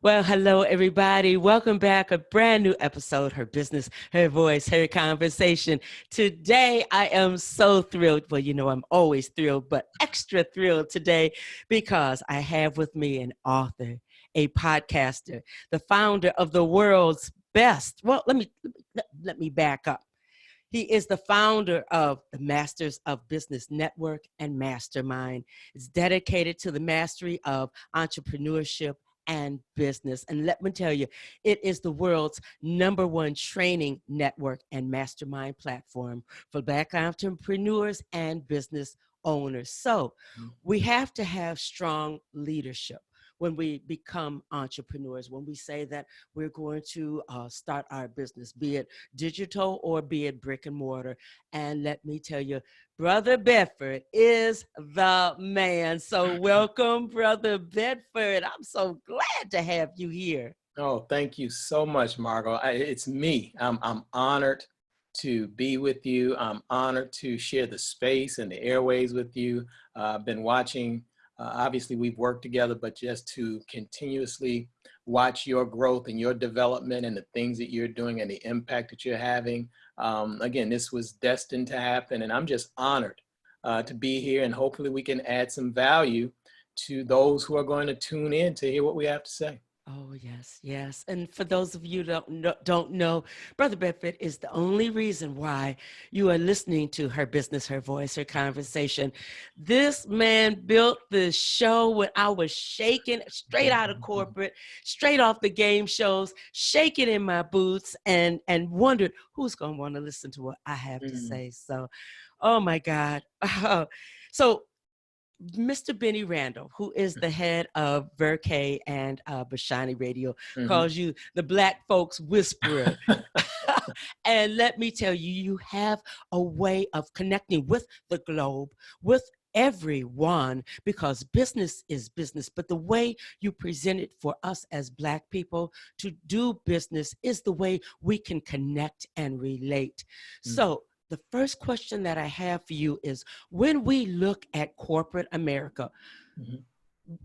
Well, hello, everybody. Welcome back. A brand new episode, Her Business, Her Voice, Her Conversation. Today, I am so thrilled. Well, you know, I'm always thrilled, but extra thrilled today because I have with me an author, a podcaster, the founder of the world's best. Well, let me back up. He is the founder of the Masters of Business Network and Mastermind. It's dedicated to the mastery of entrepreneurship and business. And let me tell you, it is the world's number one training network and mastermind platform for Black entrepreneurs and business owners. So we have to have strong leadership when we become entrepreneurs, when we say that we're going to start our business, be it digital or be it brick and mortar. And let me tell you, Brother Bedford is the man. So welcome, Brother Bedford. I'm so glad to have you here. Oh, thank you so much, Margot. It's me. I'm honored to be with you. I'm honored to share the space and the airways with you. I've been watching, obviously we've worked together, but just to continuously watch your growth and your development and the things that you're doing and the impact that you're having. Again, this was destined to happen, and I'm just honored to be here, and hopefully we can add some value to those who are going to tune in to hear what we have to say. Oh, yes, yes. And for those of you that don't know, Brother Bedford is the only reason why you are listening to Her Business, Her Voice, Her Conversation. This man built the show when I was shaking straight out of corporate, straight off the game shows, shaking in my boots and wondered who's going to want to listen to what I have to say. So, oh my God. So Mr. Benny Randall, who is the head of Verkay and Bashani Radio, calls you the Black folks whisperer. And let me tell you, you have a way of connecting with the globe, with everyone, because business is business. But the way you present it for us as Black people to do business is the way we can connect and relate. So the first question that I have for you is, when we look at corporate America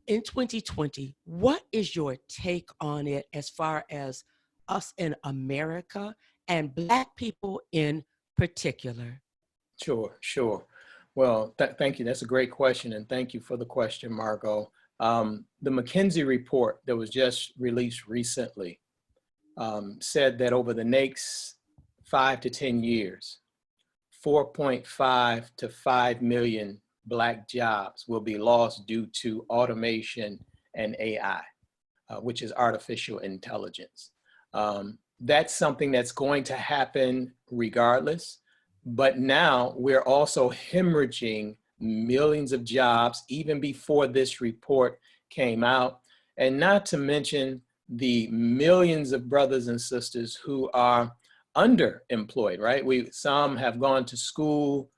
in 2020, what is your take on it as far as us in America and Black people in particular? Sure. Well, thank you. That's a great question, and thank you for the question, Margot. The McKinsey report that was just released recently said that over the next 5 to 10 years, 4.5 to 5 million Black jobs will be lost due to automation and AI, which is artificial intelligence. That's something that's going to happen regardless. But now we're also hemorrhaging millions of jobs even before this report came out. And not to mention the millions of brothers and sisters who are underemployed, right? Some have gone to school,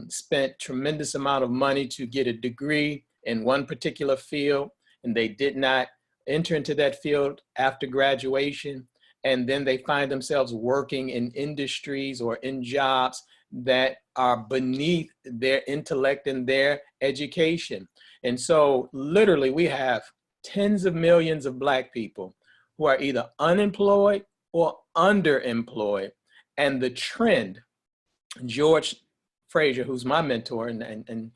spent tremendous amount of money to get a degree in one particular field, and they did not enter into that field after graduation. And then they find themselves working in industries or in jobs that are beneath their intellect and their education. And so literally we have tens of millions of Black people who are either unemployed or underemployed. And the trend, George Fraser, who's my mentor, and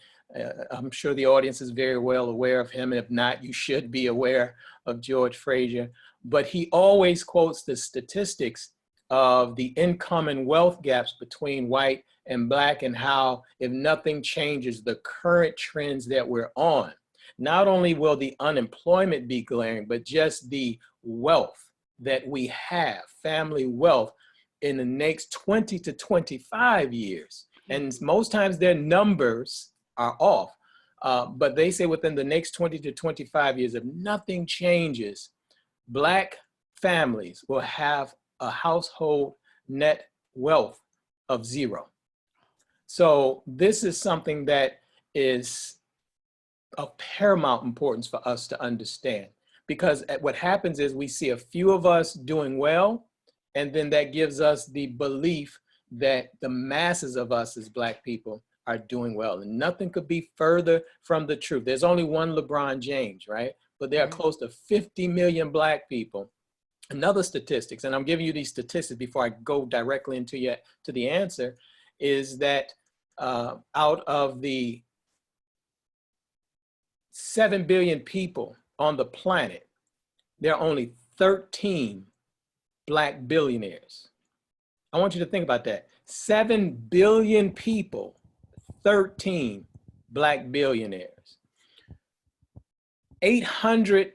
I'm sure the audience is very well aware of him. If not, you should be aware of George Fraser. But he always quotes the statistics of the income and wealth gaps between white and Black, and how if nothing changes, the current trends that we're on, not only will the unemployment be glaring, but just the wealth that we have, family wealth, in the next 20 to 25 years. And most times their numbers are off, but they say within the next 20 to 25 years, if nothing changes, Black families will have a household net wealth of zero. So this is something that is of paramount importance for us to understand, because what happens is we see a few of us doing well, and then that gives us the belief that the masses of us as Black people are doing well. And nothing could be further from the truth. There's only one LeBron James, right? but there are close to 50 million Black people. Another statistics, and I'm giving you these statistics before I go directly into to the answer, is that out of the 7 billion people on the planet, there are only 13 Black billionaires. I want you to think about that. 7 billion people, 13 Black billionaires. 800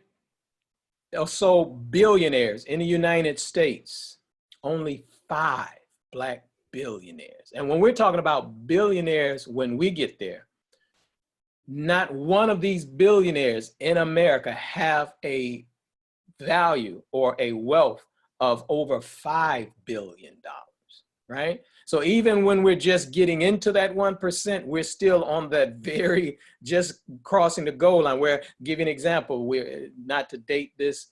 or so billionaires in the United States, only 5 Black billionaires. And when we're talking about billionaires, when we get there, not one of these billionaires in America have a value or a wealth of over $5 billion, right? So even when we're just getting into that 1%, we're still on that very, just crossing the goal line. We're giving an example, we're not to date this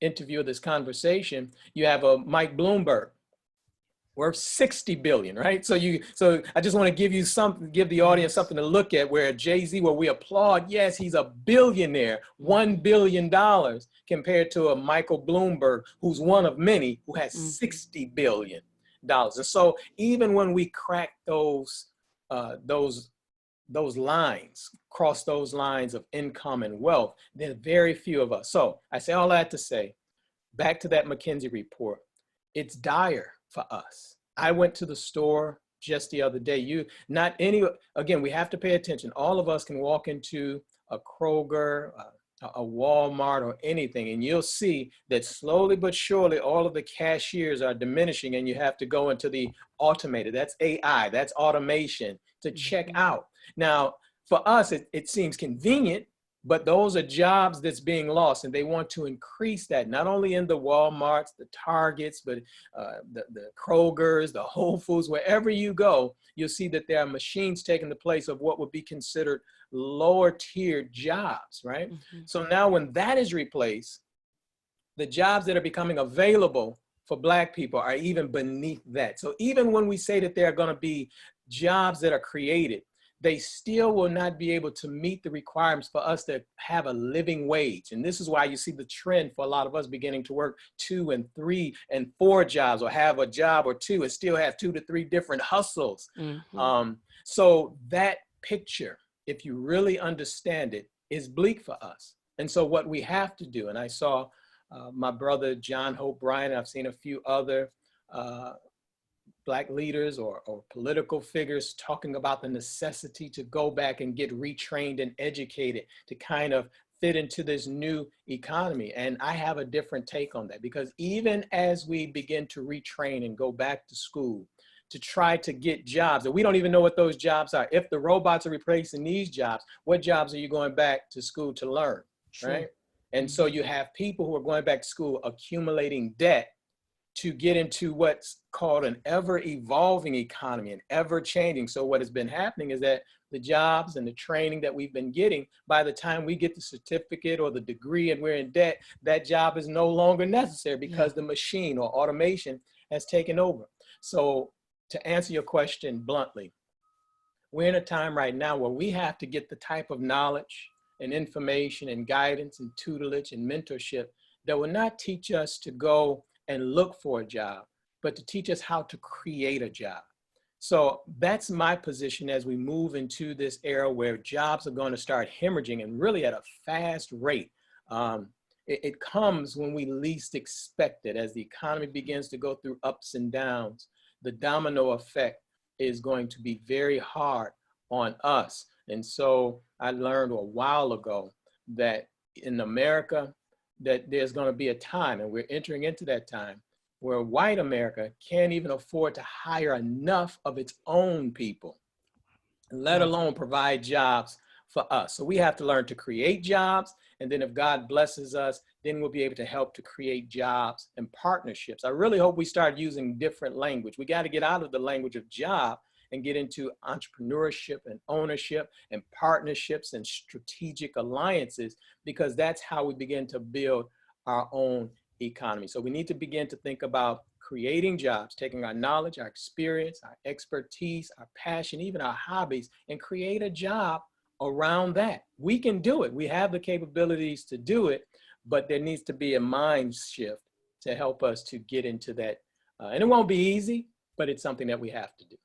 interview, this conversation, you have a Mike Bloomberg, worth 60 billion, right? So I just want to give you something, give the audience something to look at, where Jay-Z, where we applaud, yes, he's a billionaire, $1 billion, compared to a Michael Bloomberg, who's one of many, who has $60 billion. And so even when we crack those lines, cross those lines of income and wealth, there are very few of us. So I say all that to say, back to that McKinsey report, it's dire for us. I went to the store just the other day. Again, we have to pay attention. All of us can walk into a Kroger, a Walmart, or anything, and you'll see that slowly but surely all of the cashiers are diminishing, and you have to go into the automated, that's AI, that's automation, to check out. Now, for us, it seems convenient, but those are jobs that's being lost, and they want to increase that, not only in the Walmarts, the Targets, but the Krogers, the Whole Foods, wherever you go, you'll see that there are machines taking the place of what would be considered lower tier jobs, right? So now when that is replaced, the jobs that are becoming available for Black people are even beneath that. So even when we say that there are going to be jobs that are created, they still will not be able to meet the requirements for us to have a living wage. And this is why you see the trend for a lot of us beginning to work 2 and 3 and 4 jobs, or have a job or 2 and still have 2 to 3 different hustles. So that picture, if you really understand it, is bleak for us. And so what we have to do, and I saw my brother John Hope Bryant, I've seen a few other Black leaders or political figures talking about the necessity to go back and get retrained and educated to kind of fit into this new economy. And I have a different take on that, because even as we begin to retrain and go back to school to try to get jobs, and we don't even know what those jobs are. If the robots are replacing these jobs, what jobs are you going back to school to learn, right? And so you have people who are going back to school accumulating debt to get into what's called an ever-evolving economy and ever-changing. So what has been happening is that the jobs and the training that we've been getting, by the time we get the certificate or the degree and we're in debt, that job is no longer necessary because the machine or automation has taken over. So to answer your question bluntly, we're in a time right now where we have to get the type of knowledge and information and guidance and tutelage and mentorship that will not teach us to go and look for a job, but to teach us how to create a job. So that's my position as we move into this era where jobs are going to start hemorrhaging, and really at a fast rate. It comes when we least expect it. As the economy begins to go through ups and downs, the domino effect is going to be very hard on us. And so I learned a while ago that in America, that there's going to be a time, and we're entering into that time, where white America can't even afford to hire enough of its own people, let alone provide jobs for us. So we have to learn to create jobs, and then if God blesses us, then we'll be able to help to create jobs and partnerships. I really hope we start using different language. We got to get out of the language of job and get into entrepreneurship and ownership and partnerships and strategic alliances, because that's how we begin to build our own economy. So we need to begin to think about creating jobs, taking our knowledge, our experience, our expertise, our passion, even our hobbies, and create a job around that. We can do it. We have the capabilities to do it, but there needs to be a mind shift to help us to get into that. And it won't be easy, but it's something that we have to do.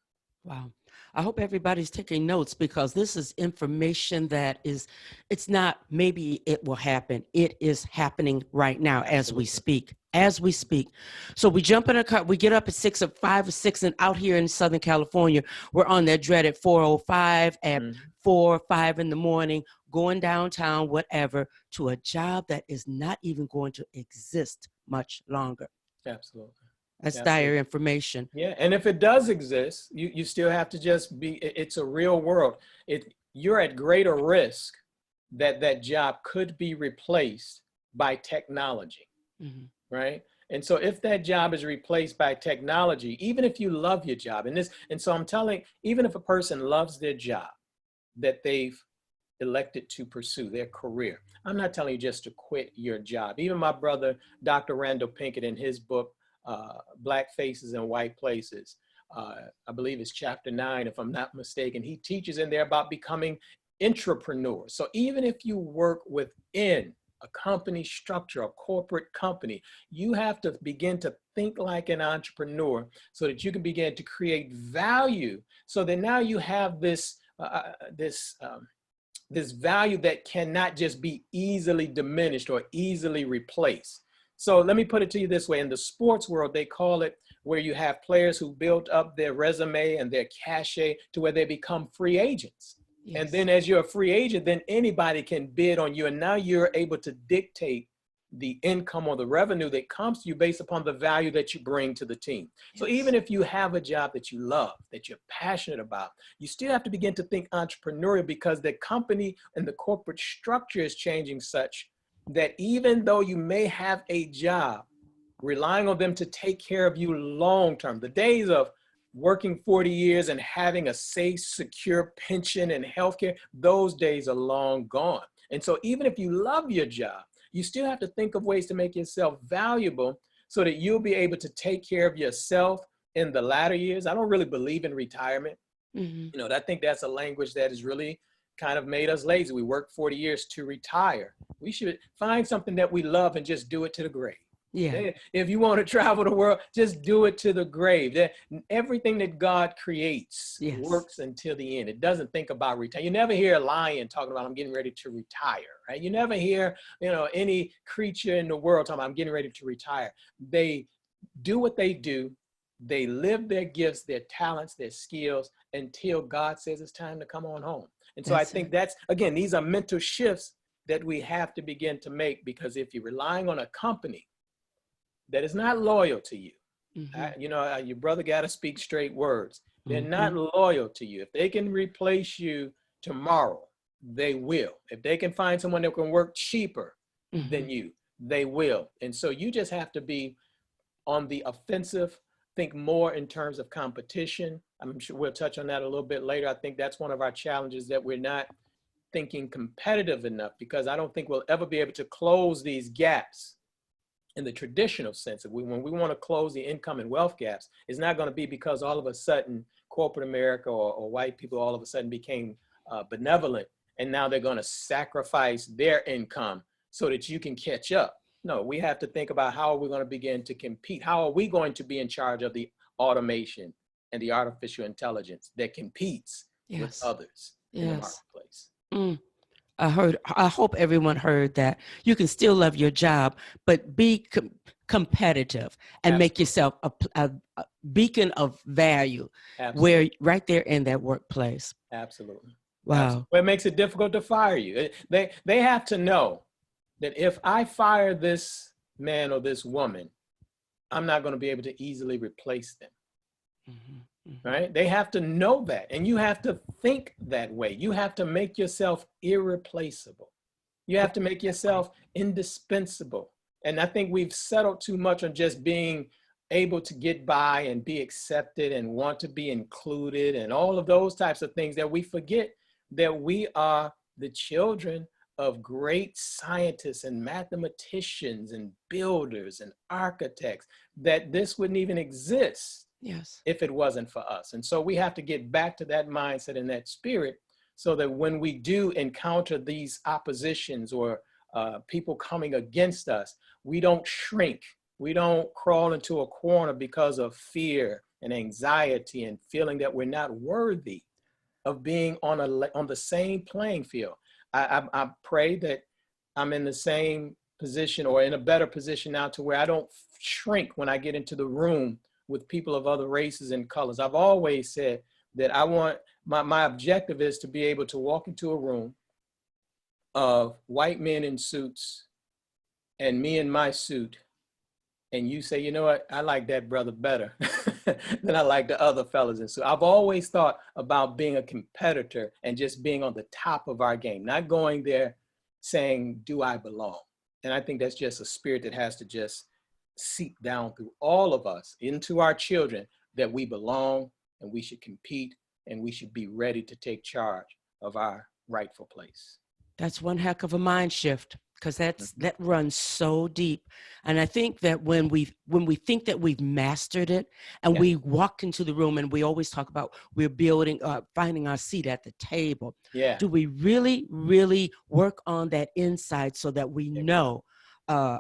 Wow. I hope everybody's taking notes, because this is information that is, it's not maybe it will happen. It is happening right now as we Absolutely. speak. As we speak. So we jump in a car, we get up at 6 or 5 or 6, and out here in Southern California, we're on that dreaded 405 at 4 or 5 in the morning, going downtown, whatever, to a job that is not even going to exist much longer. Absolutely. That's Absolutely. dire information. Yeah, and if it does exist, you still have to just be, it's a real world. You're at greater risk that that job could be replaced by technology, right? And so if that job is replaced by technology, even if you love your job, and so I'm telling, even if a person loves their job that they've elected to pursue their career, I'm not telling you just to quit your job. Even my brother, Dr. Randall Pinkett, in his book, Black Faces in White Places, I believe it's chapter 9, if I'm not mistaken, he teaches in there about becoming intrapreneurs. So even if you work within a company structure, a corporate company, you have to begin to think like an entrepreneur so that you can begin to create value, so that now you have this value that cannot just be easily diminished or easily replaced. So let me put it to you this way. In the sports world, they call it where you have players who built up their resume and their cachet to where they become free agents. Yes. And then as you're a free agent, then anybody can bid on you. And now you're able to dictate the income or the revenue that comes to you based upon the value that you bring to the team. Yes. So even if you have a job that you love, that you're passionate about, you still have to begin to think entrepreneurial, because the company and the corporate structure is changing such that even though you may have a job, relying on them to take care of you long-term, the days of working 40 years and having a safe, secure pension and healthcare, those days are long gone. And so even if you love your job, you still have to think of ways to make yourself valuable so that you'll be able to take care of yourself in the latter years. I don't really believe in retirement. You know, I think that's a language that has really kind of made us lazy. We work 40 years to retire. We should find something that we love and just do it to the grave. Yeah. If you want to travel the world, just do it to the grave. Everything that God creates works until the end. It doesn't think about retire. You never hear a lion talking about, I'm getting ready to retire, right? You never hear, any creature in the world talking about, I'm getting ready to retire. They do what they do. They live their gifts, their talents, their skills until God says it's time to come on home. And so I think that's, again, these are mental shifts that we have to begin to make, because if you're relying on a company that is not loyal to you, your brother got to speak straight words. They're not loyal to you. If they can replace you tomorrow, they will. If they can find someone that can work cheaper than you, they will. And so you just have to be on the offensive, think more in terms of competition. I'm sure we'll touch on that a little bit later. I think that's one of our challenges, that we're not thinking competitive enough, because I don't think we'll ever be able to close these gaps in the traditional sense. When we want to close the income and wealth gaps, it's not going to be because all of a sudden corporate America or white people all of a sudden became benevolent, and now they're going to sacrifice their income so that you can catch up. No, we have to think about how are we going to begin to compete? How are we going to be in charge of the automation and the artificial intelligence that competes with others in the marketplace? I hope everyone heard that. You can still love your job, but be competitive and make yourself a beacon of value where right there in that workplace. Absolutely. Wow. Absolutely. Well, it makes it difficult to fire you. They have to know that if I fire this man or this woman, I'm not going to be able to easily replace them. Right? They have to know that. And you have to think that way. You have to make yourself irreplaceable. You have to make yourself indispensable. And I think we've settled too much on just being able to get by and be accepted and want to be included and all of those types of things, that we forget that we are the children of great scientists and mathematicians and builders and architects, that this wouldn't even exist if it wasn't for us. And so we have to get back to that mindset and that spirit so that when we do encounter these oppositions or people coming against us, we don't shrink. We don't crawl into a corner because of fear and anxiety and feeling that we're not worthy of being on the same playing field. I pray that I'm in the same position or in a better position now to where I don't shrink when I get into the room with people of other races and colors. I've always said that I want, my objective is to be able to walk into a room of white men in suits and me in my suit, and you say, you know what, I like that brother better than I like the other fellas. And so I've always thought about being a competitor and just being on the top of our game, not going there saying, do I belong? And I think that's just a spirit that has to just seep down through all of us into our children, that we belong and we should compete and we should be ready to take charge of our rightful place. That's one heck of a mind shift, because that runs so deep. And I think that when we think that we've mastered it and we walk into the room, and we always talk about we're building finding our seat at the table. Yeah. Do we really work on that inside so that we know I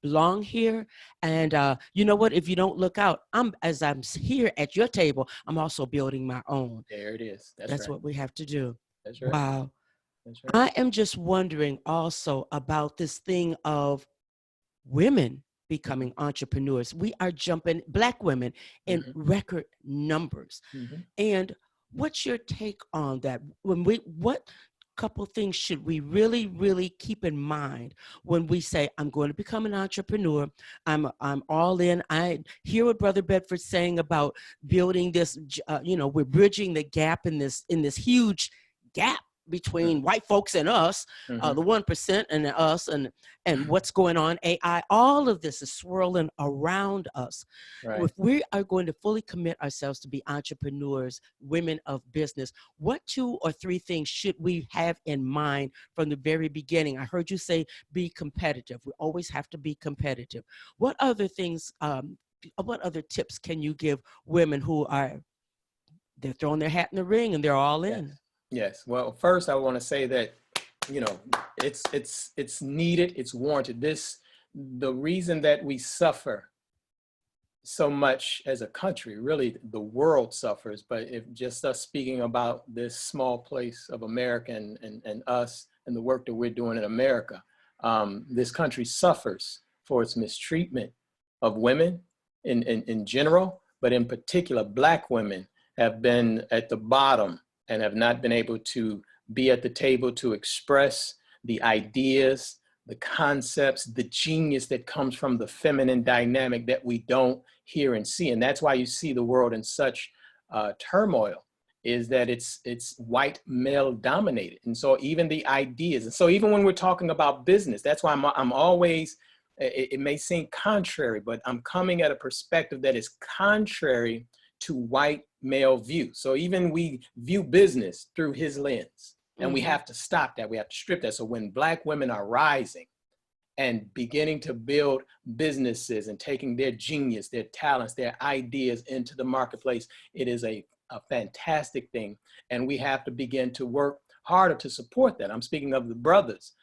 belong here? And you know what, if you don't look out, as I'm here at your table, I'm also building my own. There it is. That's right. What we have to do. That's right. Wow. That's right. I am just wondering also about this thing of women becoming entrepreneurs. We are jumping, Black women, in record numbers. And what's your take on that? What couple things should we really keep in mind when we say, I'm going to become an entrepreneur, I'm all in? I hear what Brother Bedford's saying about building this, we're bridging the gap in this huge gap between white folks and us, the 1% and us, and what's going on, AI. All of this is swirling around us. Right. If we are going to fully commit ourselves to be entrepreneurs, women of business, what 2 or 3 things should we have in mind from the very beginning? I heard you say be competitive. We always have to be competitive. What other things, what other tips can you give women who they're throwing their hat in the ring and they're all in? Yes. Well, first I want to say that, it's needed, it's warranted. The reason that we suffer so much as a country, really the world suffers, but if just us speaking about this small place of America and us and the work that we're doing in America, this country suffers for its mistreatment of women in general, but in particular, Black women have been at the bottom and have not been able to be at the table to express the ideas, the concepts, the genius that comes from the feminine dynamic that we don't hear and see. And that's why you see the world in such turmoil, is that it's white male dominated. And so even the ideas, and so even when we're talking about business, that's why I'm always, it may seem contrary, but I'm coming at a perspective that is contrary to white male view. So even we view business through his lens, and we have to stop that. We have to strip that. So when Black women are rising and beginning to build businesses and taking their genius, their talents, their ideas into the marketplace, it is a fantastic thing. And we have to begin to work harder to support that. I'm speaking of the brothers.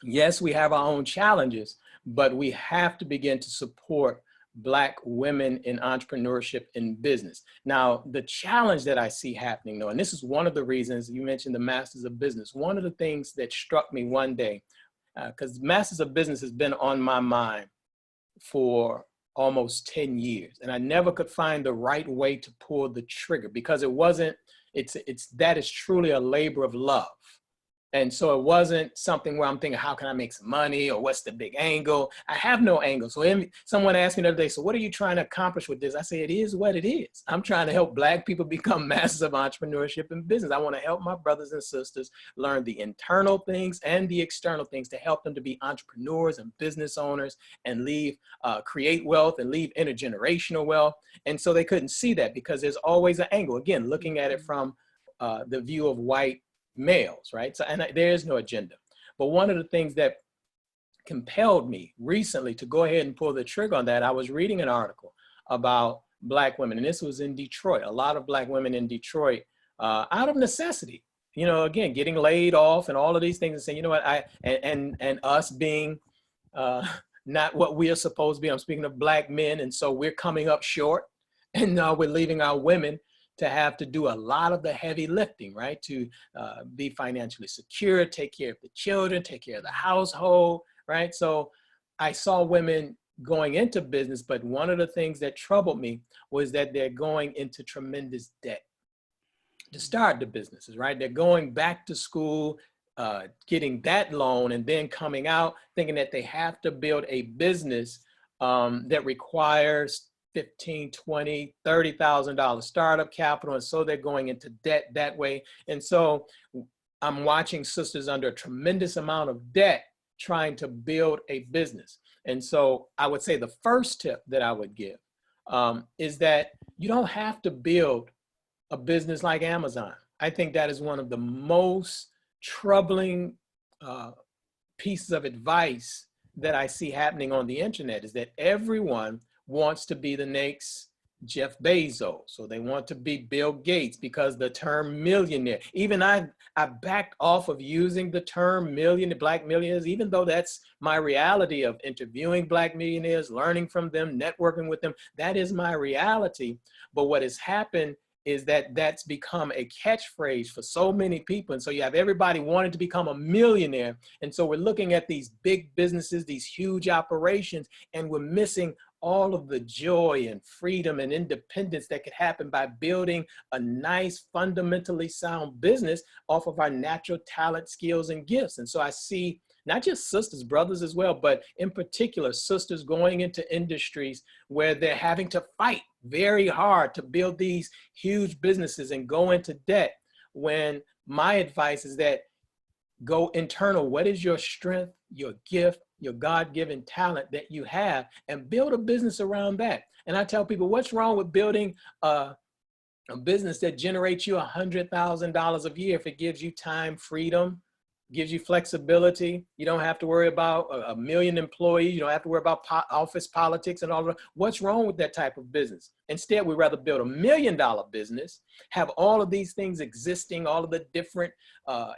Yes, we have our own challenges, but we have to begin to support Black women in entrepreneurship and business. Now, the challenge that I see happening though, and this is one of the reasons you mentioned the Masters of Business, one of the things that struck me one day, because Masters of Business has been on my mind for almost 10 years, and I never could find the right way to pull the trigger, because that is truly a labor of love. And so it wasn't something where I'm thinking, how can I make some money, or what's the big angle? I have no angle. So someone asked me the other day, so what are you trying to accomplish with this? I say, it is what it is. I'm trying to help Black people become masters of entrepreneurship and business. I want to help my brothers and sisters learn the internal things and the external things to help them to be entrepreneurs and business owners and create wealth and leave intergenerational wealth. And so they couldn't see that because there's always an angle. Again, looking at it from the view of white males, right? So, and there is no agenda. But one of the things that compelled me recently to go ahead and pull the trigger on that, I was reading an article about Black women, and this was in Detroit. A lot of Black women in Detroit out of necessity. You know, again, getting laid off and all of these things, and saying, you know what, and us being not what we are supposed to be. I'm speaking of Black men, and so we're coming up short, and now we're leaving our women to have to do a lot of the heavy lifting, right? To be financially secure, take care of the children, take care of the household, right? So I saw women going into business, but one of the things that troubled me was that they're going into tremendous debt to start the businesses, right? They're going back to school, getting that loan, and then coming out thinking that they have to build a business that requires 15, 20, $30,000 startup capital. And so they're going into debt that way. And so I'm watching sisters under a tremendous amount of debt trying to build a business. And so I would say the first tip that I would give is that you don't have to build a business like Amazon. I think that is one of the most troubling pieces of advice that I see happening on the internet, is that everyone wants to be the next Jeff Bezos. So they want to be Bill Gates, because the term millionaire, even I backed off of using the term Black millionaires, even though that's my reality of interviewing Black millionaires, learning from them, networking with them. That is my reality. But what has happened is that that's become a catchphrase for so many people. And so you have everybody wanting to become a millionaire. And so we're looking at these big businesses, these huge operations, and we're missing all of the joy and freedom and independence that could happen by building a nice, fundamentally sound business off of our natural talent, skills, and gifts. And so I see not just sisters, brothers as well, but in particular, sisters going into industries where they're having to fight very hard to build these huge businesses and go into debt, when my advice is that go internal. What is your strength, your gift, your God-given talent that you have, and build a business around that. And I tell people, what's wrong with building a business that generates you $100,000 a year if it gives you time, freedom, gives you flexibility? You don't have to worry about a million employees. You don't have to worry about office politics and all of that. What's wrong with that type of business? Instead, we'd rather build $1 million business, have all of these things existing, all of the different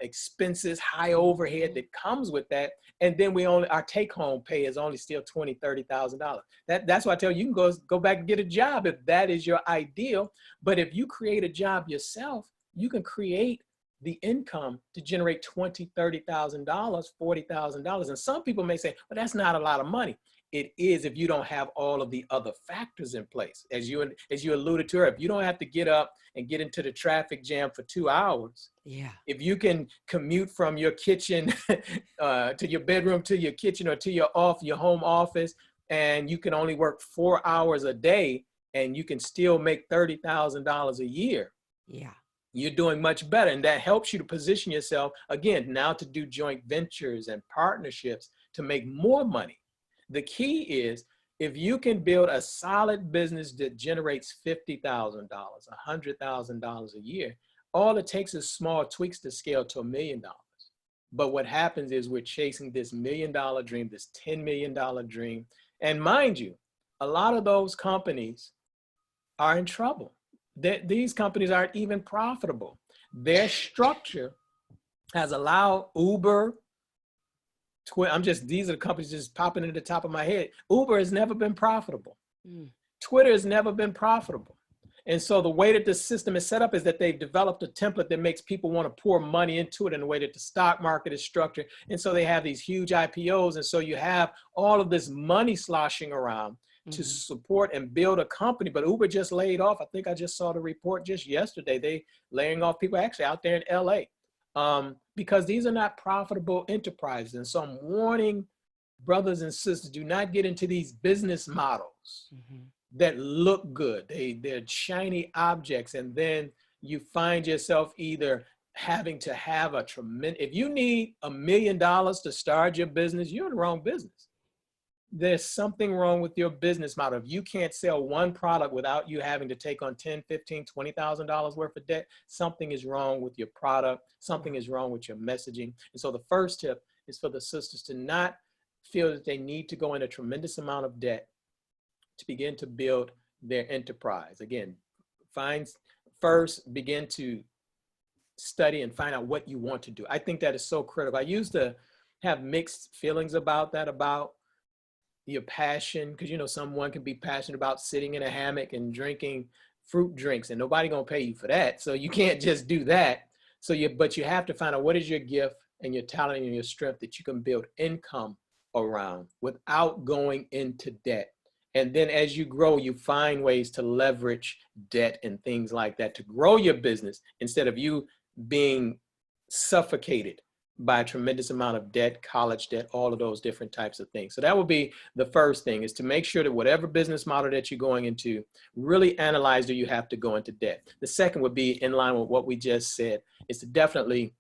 expenses, high overhead that comes with that. And then our take home pay is only still $20,000, $30,000. That's why I tell you, you can go back and get a job if that is your ideal. But if you create a job yourself, you can create the income to generate $20,000, $30,000, $40,000. And some people may say, well, that's not a lot of money. It is if you don't have all of the other factors in place. As you alluded to, if you don't have to get up and get into the traffic jam for 2 hours. Yeah. If you can commute from your kitchen to your bedroom, to your kitchen, or to your home office, and you can only work 4 hours a day, and you can still make $30,000 a year. Yeah. You're doing much better. And that helps you to position yourself, again, now to do joint ventures and partnerships to make more money. The key is, if you can build a solid business that generates $50,000, $100,000 a year, all it takes is small tweaks to scale to $1 million. But what happens is we're chasing this $1 million dream, this $10 million dream. And mind you, a lot of those companies are in trouble. These companies aren't even profitable. Their structure has allowed Uber, these are the companies just popping into the top of my head. Uber has never been profitable. Twitter has never been profitable. And so the way that the system is set up is that they've developed a template that makes people want to pour money into it in the way that the stock market is structured. And so they have these huge IPOs. And so you have all of this money sloshing around to support and build a company. But Uber just laid off. I think I just saw the report just yesterday. They laying off people actually out there in LA because these are not profitable enterprises. And so I'm warning brothers and sisters, do not get into these business models that look good. They're shiny objects. And then you find yourself either having to have if you need $1 million to start your business, you're in the wrong business. There's something wrong with your business model. If you can't sell one product without you having to take on $10,000, $15,000, $20,000 worth of debt, something is wrong with your product. Something is wrong with your messaging. And so the first tip is for the sisters to not feel that they need to go in a tremendous amount of debt to begin to build their enterprise. Again, begin to study and find out what you want to do. I think that is so critical. I used to have mixed feelings about that, about your passion, because you know someone can be passionate about sitting in a hammock and drinking fruit drinks, and nobody gonna pay you for that. So you can't just do that. But you have to find out what is your gift and your talent and your strength that you can build income around without going into debt. And then as you grow, you find ways to leverage debt and things like that to grow your business instead of you being suffocated by a tremendous amount of debt, college debt, all of those different types of things. So that would be the first thing, is to make sure that whatever business model that you're going into, really analyze, do you have to go into debt? The second would be in line with what we just said, is to definitely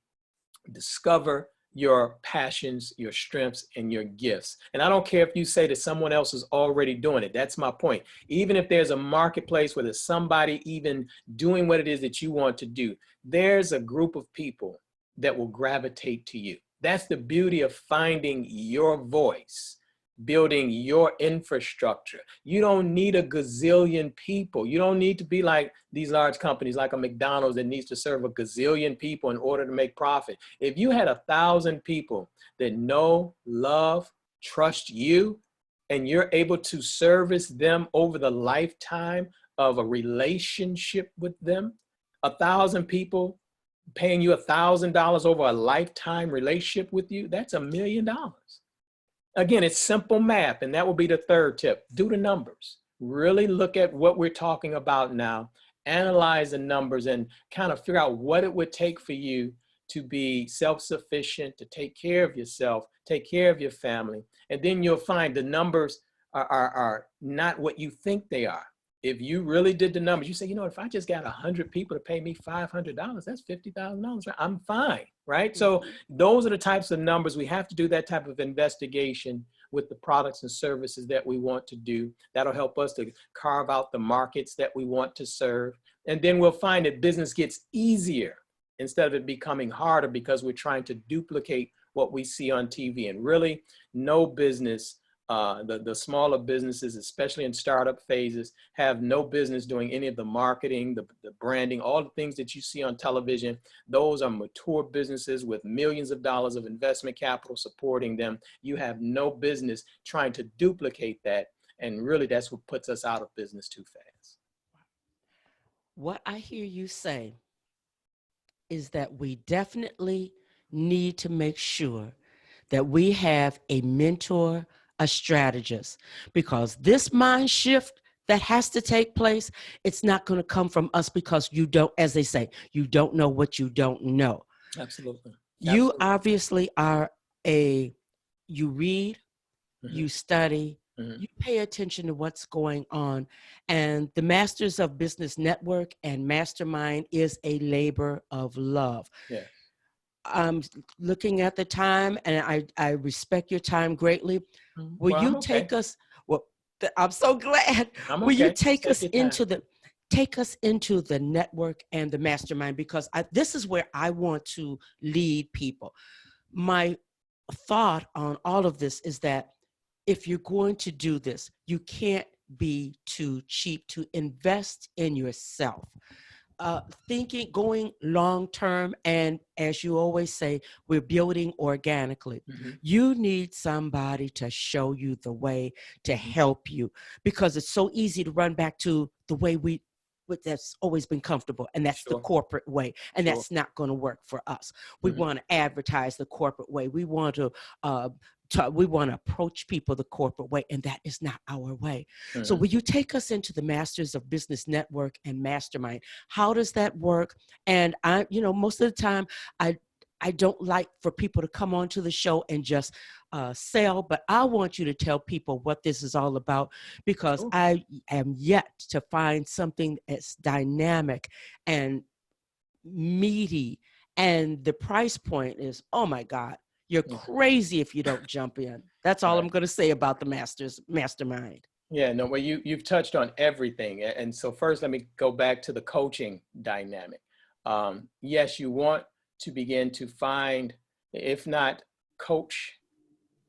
discover your passions, your strengths, and your gifts. And I don't care if you say that someone else is already doing it. That's my point. Even if there's a marketplace where there's somebody even doing what it is that you want to do, there's a group of people that will gravitate to you. That's the beauty of finding your voice, building your infrastructure. You don't need a gazillion people. You don't need to be like these large companies like a McDonald's that needs to serve a gazillion people in order to make profit. If you had 1,000 people that know, love, trust you, and you're able to service them over the lifetime of a relationship with them, 1,000 people paying you $1,000 over a lifetime relationship with you, that's $1 million. Again, it's simple math, and that will be the third tip. Do the numbers. Really look at what we're talking about now, analyze the numbers, and kind of figure out what it would take for you to be self-sufficient, to take care of yourself, take care of your family. And then you'll find the numbers are not what you think they are. If you really did the numbers, you say, you know, if I just got 100 people to pay me $500, that's $50,000. I'm fine, right? So those are the types of numbers. We have to do that type of investigation with the products and services that we want to do. That'll help us to carve out the markets that we want to serve. And then we'll find that business gets easier instead of it becoming harder because we're trying to duplicate what we see on TV. And really, no business, the smaller businesses, especially in startup phases, have no business doing any of the marketing, the branding, all the things that you see on television. Those are mature businesses with millions of dollars of investment capital supporting them. You have no business trying to duplicate that. And really, that's what puts us out of business too fast. What I hear you say is that we definitely need to make sure that we have a mentor, a strategist, because this mind shift that has to take place, it's not going to come from us because you don't, as they say, you don't know what you don't know. Absolutely. You obviously are you read, you study, you pay attention to what's going on. And the Masters of Business Network and Mastermind is a labor of love. Yeah. I'm looking at the time, and I respect your time greatly. Will you take us? Well, I'm so glad. Will you take us into the network and the mastermind? Because this is where I want to lead people. My thought on all of this is that if you're going to do this, you can't be too cheap to invest in yourself. Going long term, and as you always say, we're building organically. You need somebody to show you the way, to help you, because it's so easy to run back to the way that's always been comfortable, and that's the corporate way, and that's not going to work for us. We want to advertise the corporate way. We want to approach people the corporate way, and that is not our way. So will you take us into the Masters of Business Network and Mastermind? How does that work? And most of the time, I don't like for people to come onto the show and just sell, but I want you to tell people what this is all about, because I am yet to find something that's dynamic and meaty, and the price point is, oh my God, you're crazy if you don't jump in. That's all I'm going to say about the Mastermind. Yeah, no, well, you've touched on everything. And so first, let me go back to the coaching dynamic. Yes, you want to begin to find, if not coach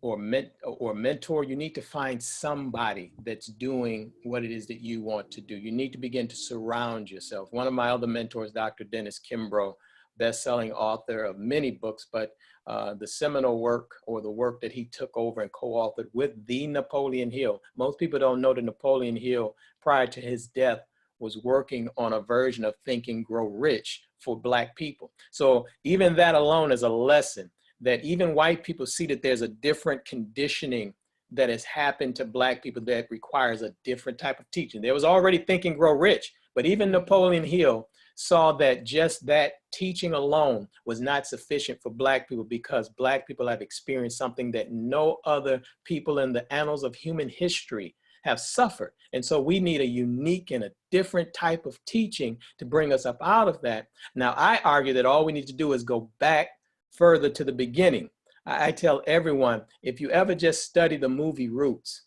or mentor, you need to find somebody that's doing what it is that you want to do. You need to begin to surround yourself. One of my other mentors, Dr. Dennis Kimbrough, best-selling author of many books, but the seminal work, or the work that he took over and co-authored with the Napoleon Hill. Most people don't know that Napoleon Hill, prior to his death, was working on a version of Think and Grow Rich for Black people. So even that alone is a lesson that even white people see that there's a different conditioning that has happened to Black people that requires a different type of teaching. There was already Think and Grow Rich, but even Napoleon Hill saw that just that teaching alone was not sufficient for Black people, because Black people have experienced something that no other people in the annals of human history have suffered. And so we need a unique and a different type of teaching to bring us up out of that. Now, I argue that all we need to do is go back further to the beginning. I tell everyone, if you ever just study the movie Roots,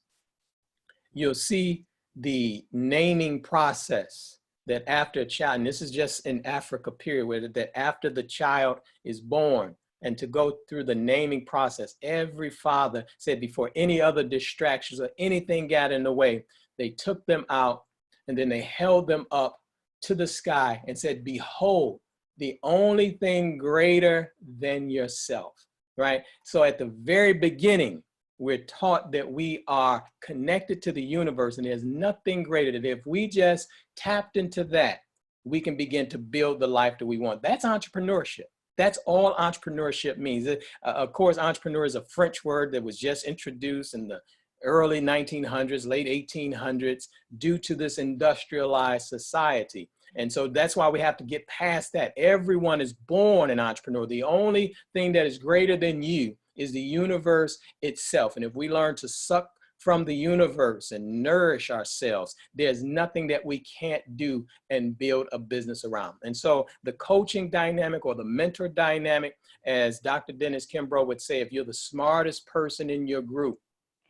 you'll see the naming process, that after a child, and this is just in Africa period, where that after the child is born, and to go through the naming process, every father said before any other distractions or anything got in the way, they took them out and then they held them up to the sky and said, behold, the only thing greater than yourself, right? So at the very beginning, we're taught that we are connected to the universe, and there's nothing greater, that if we just tapped into that, we can begin to build the life that we want. That's entrepreneurship. That's all entrepreneurship means. Of course, entrepreneur is a French word that was just introduced in the early 1900s, late 1800s, due to this industrialized society. And so that's why we have to get past that. Everyone is born an entrepreneur. The only thing that is greater than you is the universe itself. And if we learn to suck from the universe and nourish ourselves, there's nothing that we can't do and build a business around. And so the coaching dynamic, or the mentor dynamic, as Dr. Dennis Kimbrough would say, if you're the smartest person in your group,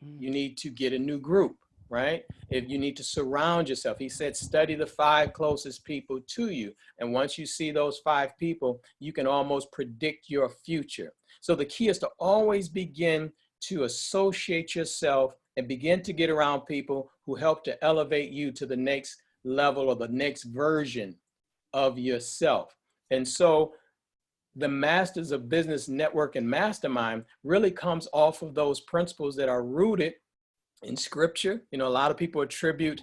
you need to get a new group, right? If you need to surround yourself, he said, study the 5 closest people to you. And once you see those 5 people, you can almost predict your future. So the key is to always begin to associate yourself and begin to get around people who help to elevate you to the next level, or the next version of yourself. And so the Masters of Business Network and Mastermind really comes off of those principles that are rooted in scripture. You know, a lot of people attribute,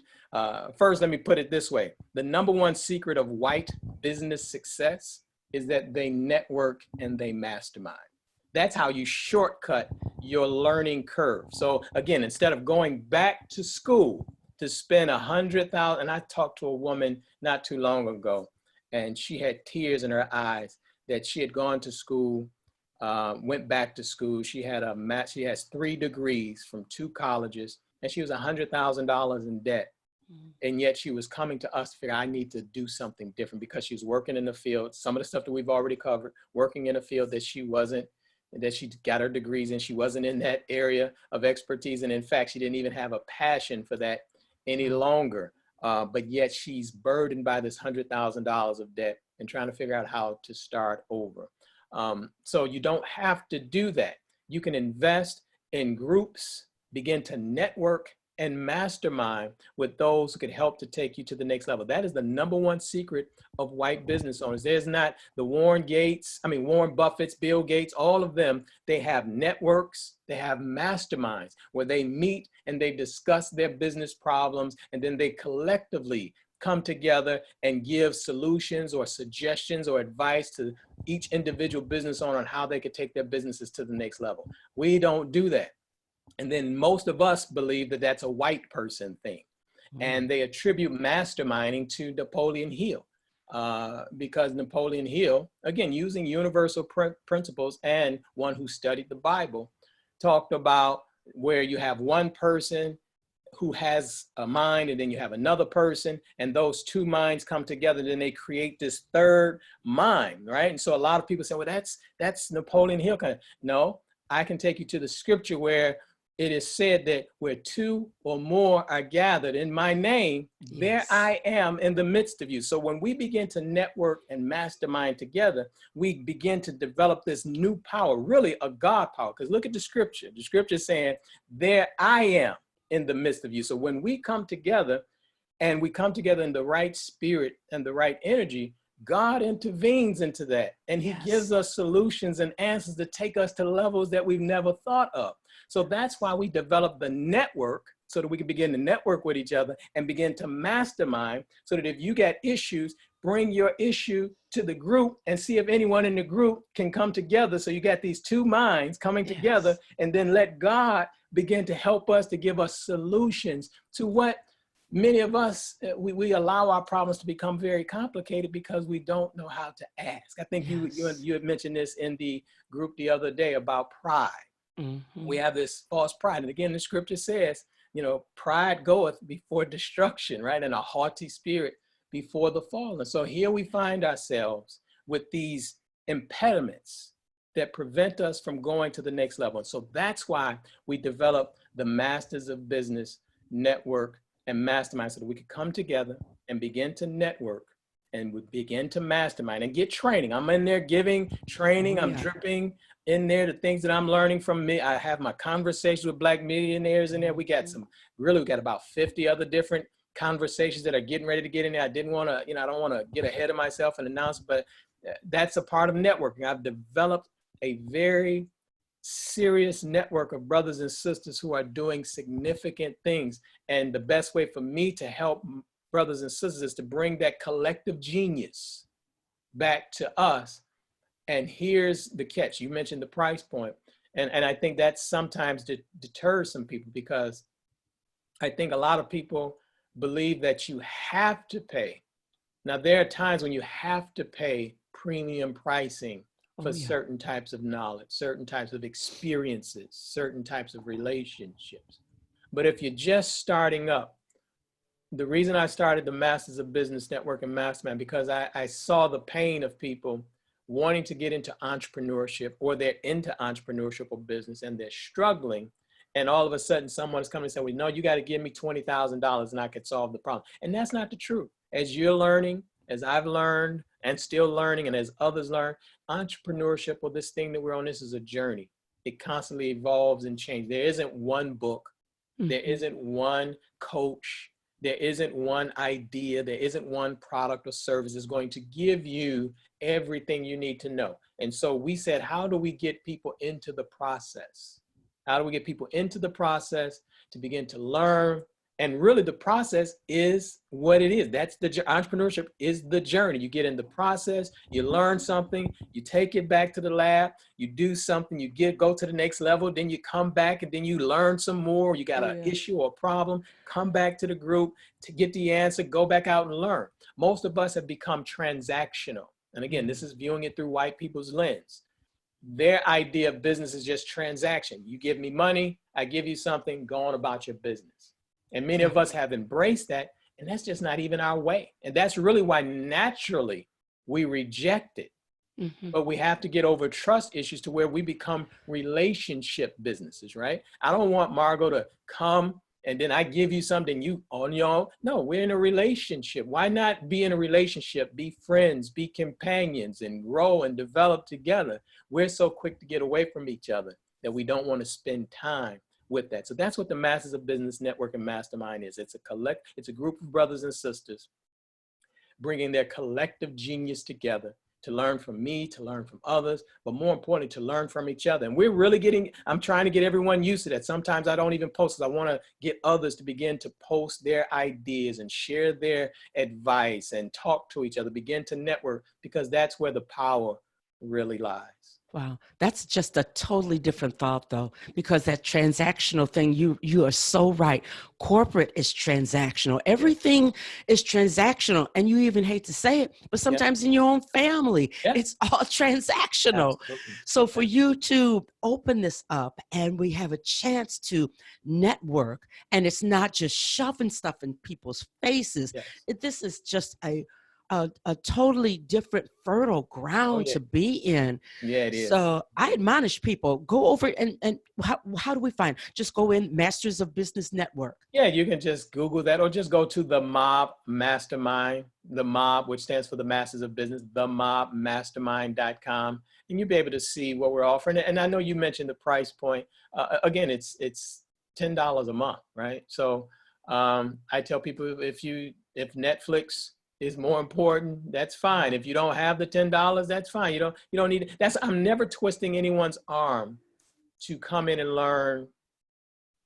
first, let me put it this way. The #1 secret of white business success is that they network and they mastermind. That's how you shortcut your learning curve. So again, instead of going back to school to spend $100,000, and I talked to a woman not too long ago, and she had tears in her eyes that she had gone to school, went back to school. She has 3 degrees from 2 colleges, and she was $100,000 in debt. And yet she was coming to us to figure, I need to do something different, because she was working in the field, some of the stuff that we've already covered, working in a field that she got her degrees in. She wasn't in that area of expertise. And in fact, she didn't even have a passion for that any longer. But yet she's burdened by this $100,000 of debt and trying to figure out how to start over. So you don't have to do that. You can invest in groups, begin to network and mastermind with those who can help to take you to the next level. That is the #1 secret of white business owners. There's not the Warren Buffett's, Bill Gates, all of them. They have networks, they have masterminds where they meet and they discuss their business problems, and then they collectively come together and give solutions or suggestions or advice to each individual business owner on how they could take their businesses to the next level. We don't do that. And then most of us believe that that's a white person thing. And they attribute masterminding to Napoleon Hill, because Napoleon Hill, again, using universal principles, and one who studied the Bible, talked about where you have one person who has a mind, and then you have another person, and those 2 minds come together, and then they create this 3rd mind, right? And so a lot of people say, well, that's Napoleon Hill. No, I can take you to the scripture where it is said that where 2 or more are gathered in my name, yes, there I am in the midst of you. So when we begin to network and mastermind together, we begin to develop this new power, really a God power. Because look at the scripture. The scripture is saying, there I am in the midst of you. So when we come together, and we come together in the right spirit and the right energy, God intervenes into that, and he gives us solutions and answers to take us to levels that we've never thought of. So that's why we developed the network, so that we can begin to network with each other and begin to mastermind, so that if you got issues, bring your issue to the group and see if anyone in the group can come together. So you got these two minds coming together, and then let God begin to help us, to give us solutions to what many of us, we allow our problems to become very complicated because we don't know how to ask. I think you had mentioned this in the group the other day about pride. We have this false pride. And again, the scripture says, pride goeth before destruction, right? And a haughty spirit before the fall. And so here we find ourselves with these impediments that prevent us from going to the next level. And so that's why we developed the Masters of Business Network and Mastermind, so that we could come together and begin to network, and we begin to mastermind and get training. I'm in there giving training. I'm dripping in there the things that I'm learning from me. I have my conversations with Black millionaires in there. We got we got about 50 other different conversations that are getting ready to get in there. I didn't want to, I don't want to get ahead of myself and announce, but that's a part of networking. I've developed a very serious network of brothers and sisters who are doing significant things. And the best way for me to help brothers and sisters is to bring that collective genius back to us. And here's the catch. You mentioned the price point. And I think that sometimes deters some people, because I think a lot of people believe that you have to pay. Now, there are times when you have to pay premium pricing for certain types of knowledge, certain types of experiences, certain types of relationships. But if you're just starting up, the reason I started the Masters of Business Network and Mastermind, because I saw the pain of people wanting to get into entrepreneurship, or they're into entrepreneurship or business and they're struggling. And all of a sudden someone's coming and saying, well, no, you got to give me $20,000 and I could solve the problem. And that's not the truth. As you're learning, as I've learned and still learning, and as others learn, entrepreneurship, or this thing that we're on, this is a journey. It constantly evolves and changes. There isn't one book. There isn't one coach. There isn't one idea. There isn't one product or service that's going to give you everything you need to know. And so we said, how do we get people into the process? How do we get people into the process to begin to learn? And really the process is what it is. That's the entrepreneurship is the journey. You get in the process, you learn something, you take it back to the lab, you do something, you go to the next level, then you come back and then you learn some more. You got an issue or problem, come back to the group to get the answer, go back out and learn. Most of us have become transactional. And again, this is viewing it through white people's lens. Their idea of business is just transaction. You give me money, I give you something, go on about your business. And many of us have embraced that, and that's just not even our way. And that's really why naturally we reject it. But we have to get over trust issues to where we become relationship businesses, right? I don't want Margot to come and then I give you something you on your own. No, we're in a relationship. Why not be in a relationship, be friends, be companions, and grow and develop together? We're so quick to get away from each other that we don't want to spend time with that. So that's what the Masters of Business Network and Mastermind is. It's a group of brothers and sisters bringing their collective genius together to learn from me, to learn from others, but more importantly, to learn from each other. And we're really I'm trying to get everyone used to that. Sometimes I don't even post it. I want to get others to begin to post their ideas and share their advice and talk to each other, begin to network, because that's where the power really lies. Wow, that's just a totally different thought, though, because that transactional thing, you are so right. Corporate is transactional. Everything is transactional, and you even hate to say it, but sometimes in your own family, it's all transactional. Absolutely. So for you to open this up and we have a chance to network, and it's not just shoving stuff in people's faces. This is just a totally different fertile ground to be in. Yeah, it is. So I admonish people, go over and how do we find? Just go in Masters of Business Network. Yeah, you can just Google that, or just go to the Mob Mastermind, the Mob, which stands for the Masters of Business, themobmastermind.com, and you'll be able to see what we're offering. And I know you mentioned the price point. Again, it's $10 a month, right? So I tell people if Netflix is more important, that's fine. If you don't have the $10, that's fine. You don't need it. I'm never twisting anyone's arm to come in and learn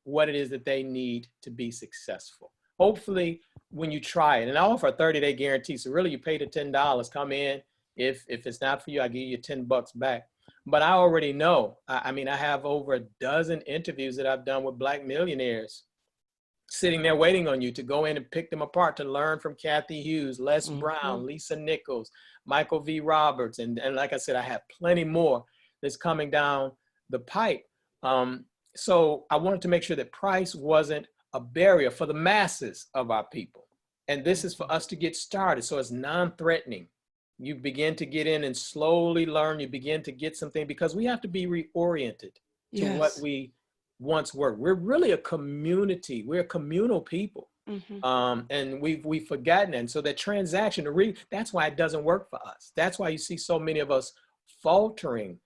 what it is that they need to be successful. Hopefully, when you try it, and I offer a 30-day guarantee, so really you pay the $10, come in. If it's not for you, I give you $10 back. But I already know. I mean, I have over a dozen interviews that I've done with Black millionaires sitting there waiting on you to go in and pick them apart, to learn from Kathy Hughes, Les Brown, Lisa Nichols, Michael V. Roberts. And like I said, I have plenty more that's coming down the pipe. So I wanted to make sure that price wasn't a barrier for the masses of our people. And this is for us to get started. So it's non-threatening. You begin to get in and slowly learn. You begin to get something, because we have to be reoriented to what we once were. We're really a community. We're a communal people. And we've forgotten it. And so that transaction, that's why it doesn't work for us. That's why you see so many of us faltering,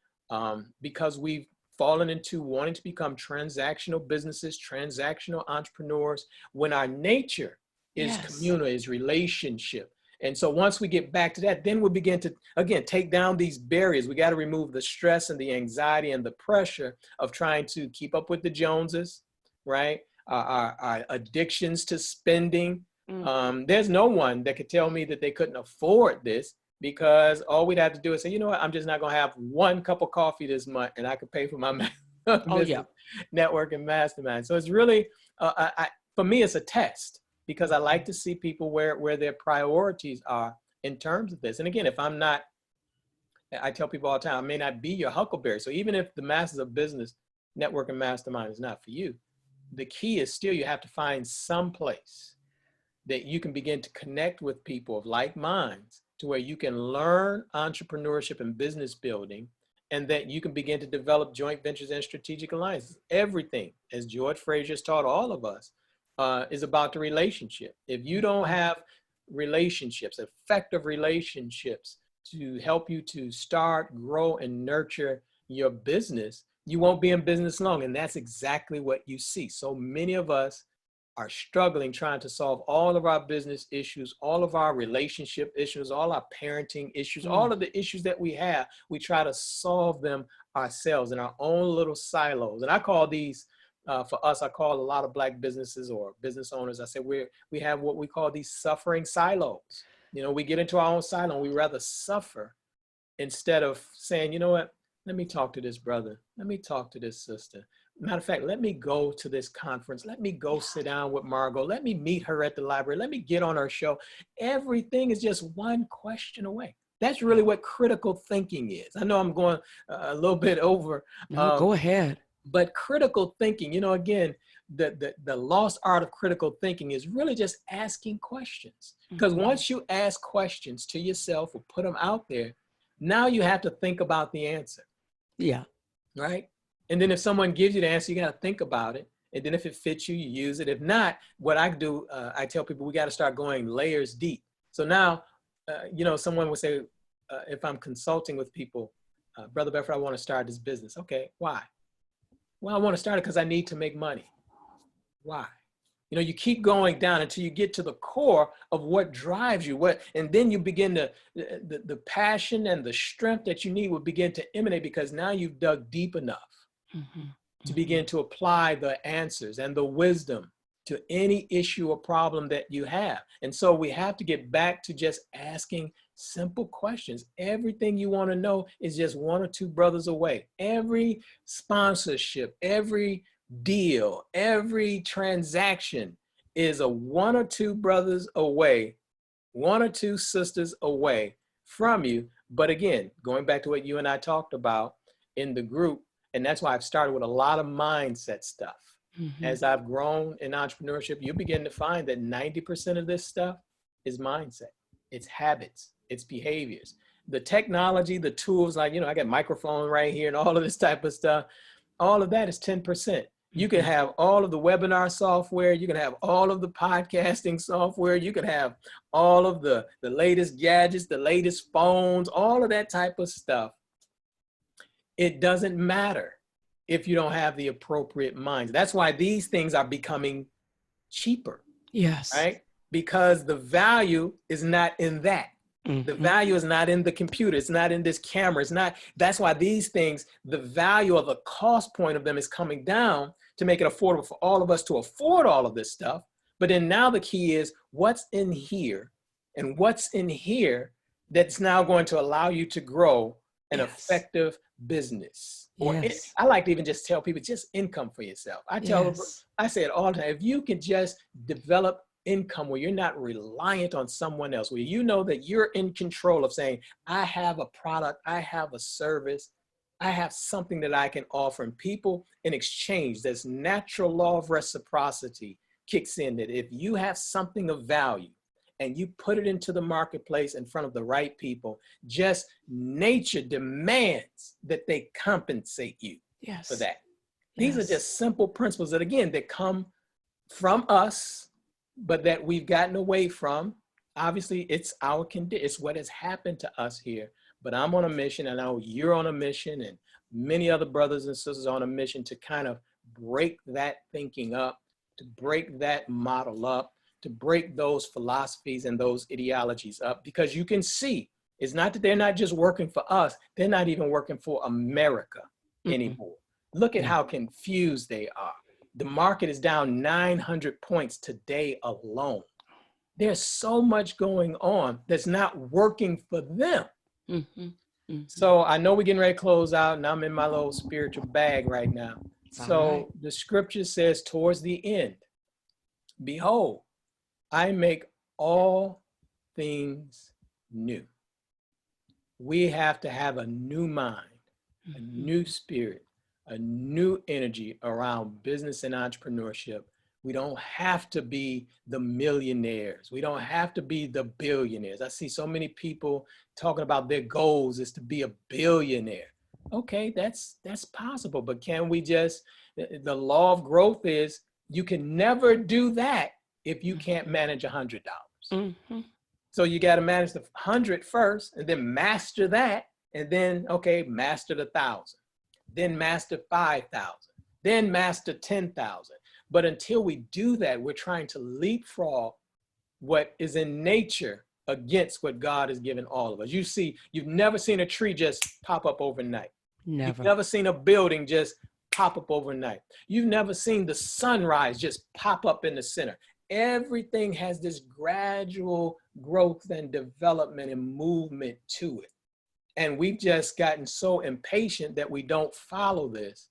because we've fallen into wanting to become transactional businesses, transactional entrepreneurs, when our nature is communal, is relationship. And so once we get back to that, then we'll begin to, again, take down these barriers. We got to remove the stress and the anxiety and the pressure of trying to keep up with the Joneses, right? Our addictions to spending. There's no one that could tell me that they couldn't afford this, because all we'd have to do is say, you know what, I'm just not going to have one cup of coffee this month, and I could pay for my network and mastermind. So it's really, for me, it's a test, because I like to see people where their priorities are in terms of this. And again, if I'm not, I tell people all the time, I may not be your huckleberry. So even if the Masters of Business Network and Mastermind is not for you, the key is still you have to find some place that you can begin to connect with people of like minds, to where you can learn entrepreneurship and business building, and that you can begin to develop joint ventures and strategic alliances. Everything, as George Frazier's taught all of us, is about the relationship. If you don't have relationships, effective relationships, to help you to start, grow, and nurture your business, you won't be in business long. And that's exactly what you see. So many of us are struggling trying to solve all of our business issues, all of our relationship issues, all our parenting issues, all of the issues that we have. We try to solve them ourselves in our own little silos. And I call these, for us, I call a lot of Black businesses or business owners, I say we have what we call these suffering silos. You know, we get into our own silo and we rather suffer instead of saying, you know what, let me talk to this brother. Let me talk to this sister. Matter of fact, let me go to this conference. Let me go sit down with Margot. Let me meet her at the library. Let me get on her show. Everything is just one question away. That's really what critical thinking is. I know I'm going a little bit over. No, go ahead. But critical thinking, you know, again, the lost art of critical thinking is really just asking questions. Because once you ask questions to yourself or put them out there, now you have to think about the answer. Yeah. Right? And then if someone gives you the answer, you got to think about it. And then if it fits you, you use it. If not, what I do, I tell people we got to start going layers deep. So now, you know, someone would say, if I'm consulting with people, Brother Bedford, I want to start this business. Okay, why? Well, I want to start it because I need to make money. Why? You know, you keep going down until you get to the core of what drives you, and then you begin to, the passion and the strength that you need will begin to emanate, because now you've dug deep enough to begin to apply the answers and the wisdom to any issue or problem that you have. And so we have to get back to just asking simple questions. Everything you want to know is just one or two brothers away. Every sponsorship, every deal, every transaction is a one or two brothers away, one or two sisters away from you. But again, going back to what you and I talked about in the group, and that's why I've started with a lot of mindset stuff. As I've grown in entrepreneurship, you begin to find that 90% of this stuff is mindset. It's habits, it's behaviors. The technology, the tools, like, you know, I got microphone right here and all of this type of stuff. All of that is 10%. You can have all of the webinar software. You can have all of the podcasting software. You can have all of the latest gadgets, the latest phones, all of that type of stuff. It doesn't matter if you don't have the appropriate minds. That's why these things are becoming cheaper. Yes. Right? because the value is not in that. The Mm-hmm. value is not in the computer. It's not in this camera. It's not. That's why these things, the value of the cost point of them is coming down to make it affordable for all of us to afford all of this stuff. But then now the key is what's in here and what's in here that's now going to allow you to grow an Yes. effective business. Yes. I like to even just tell people just income for yourself. Yes. I say it all the time. If you can just develop income where you're not reliant on someone else, where you know that you're in control of saying, I have a product, I have a service, I have something that I can offer, and people in exchange, this natural law of reciprocity kicks in, that if you have something of value and you put it into the marketplace in front of the right people, just nature demands that they compensate you for Yes. that. These are Yes. just simple principles that, again, that come from us, but that we've gotten away from. Obviously, it's our condition. It's what has happened to us here. But I'm on a mission, and I know you're on a mission, and many other brothers and sisters are on a mission to kind of break that thinking up, to break that model up, to break those philosophies and those ideologies up, because you can see it's not that they're not just working for us, they're not even working for America Mm-mm. anymore. Look at No. how confused they are. The market is down 900 points today alone. There's so much going on that's not working for them. Mm-hmm. Mm-hmm. So I know we're getting ready to close out, and I'm in my little spiritual bag right now. It's all right. So the scripture says towards the end, behold, I make all things new. We have to have a new mind, a Mm-hmm. new spirit, a new energy around business and entrepreneurship. We don't have to be the millionaires. We don't have to be the billionaires. I see so many people talking about their goals is to be a billionaire. Okay, that's possible, but can we just, the law of growth is you can never do that if you can't manage $100. Mm-hmm. So you got to manage the 100 first, and then master that, and then, okay, master the 1,000, then master 5,000, then master 10,000. But until we do that, we're trying to leapfrog what is in nature against what God has given all of us. You've never seen a tree just pop up overnight. You've Never. never seen a building just pop up overnight. You've never seen the sunrise just pop up in the center. Everything has this gradual growth and development and movement to it. And we've just gotten so impatient that we don't follow this.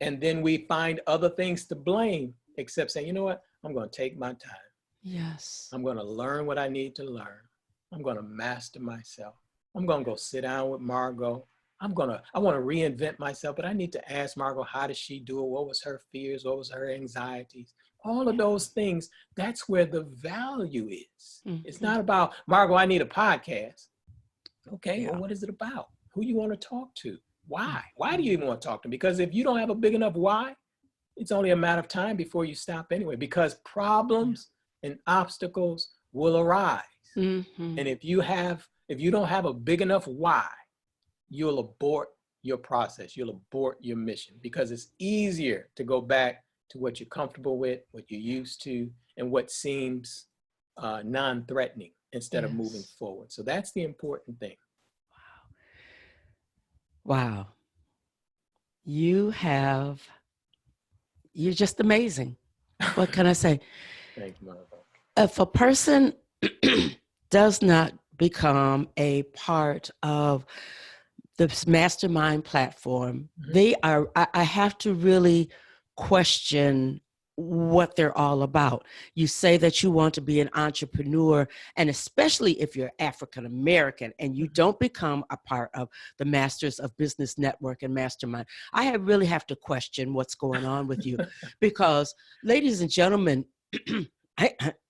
And then we find other things to blame, except saying, you know what? I'm going to take my time. Yes. I'm going to learn what I need to learn. I'm going to master myself. I'm going to go sit down with Margot. I want to reinvent myself, but I need to ask Margot, how did she do it? What was her fears? What was her anxieties? All of those things, that's where the value is. Mm-hmm. It's not about, Margot, I need a podcast. Okay, Yeah. well, what is it about? Who you want to talk to? Why? Why do you even want to talk to them? Because if you don't have a big enough why, it's only a matter of time before you stop anyway, because problems and obstacles will arise. Mm-hmm. And if you don't have a big enough why, you'll abort your process. You'll abort your mission, because it's easier to go back to what you're comfortable with, what you're used to, and what seems non-threatening instead of moving forward. So that's the important thing. Wow. You're just amazing. What can I say? Thank you, Margot. If a person does not become a part of this mastermind platform, I have to really question what they're all about. You say that you want to be an entrepreneur, and especially if you're African American and you don't become a part of the Masters of Business Network and Mastermind, I really have to question what's going on with you. Because, ladies and gentlemen,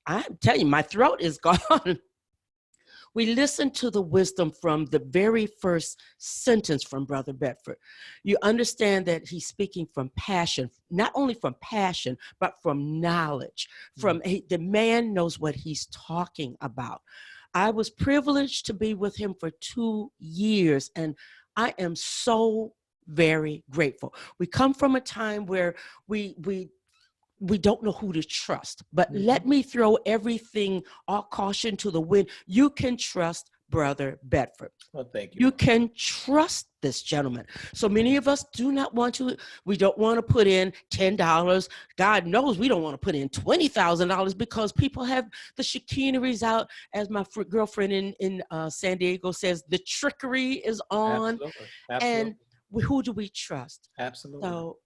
I'm telling you, my throat is gone. We listen to the wisdom from the very first sentence from Brother Bedford. You understand that he's speaking from passion, not only from passion, but from knowledge. The man knows what he's talking about. I was privileged to be with him for 2 years, and I am so very grateful. We come from a time where we we don't know who to trust. But let Mhm. me throw everything, all caution to the wind. You can trust Brother Bedford. Well, thank you, You Mark. can trust this gentleman. So many of us do not want to, we don't want to put in $10. God knows we don't want to put in $20,000 because people have the chicaneries out. As my girlfriend in San Diego says, the trickery is on. Absolutely. And Absolutely. who do we trust? Absolutely. So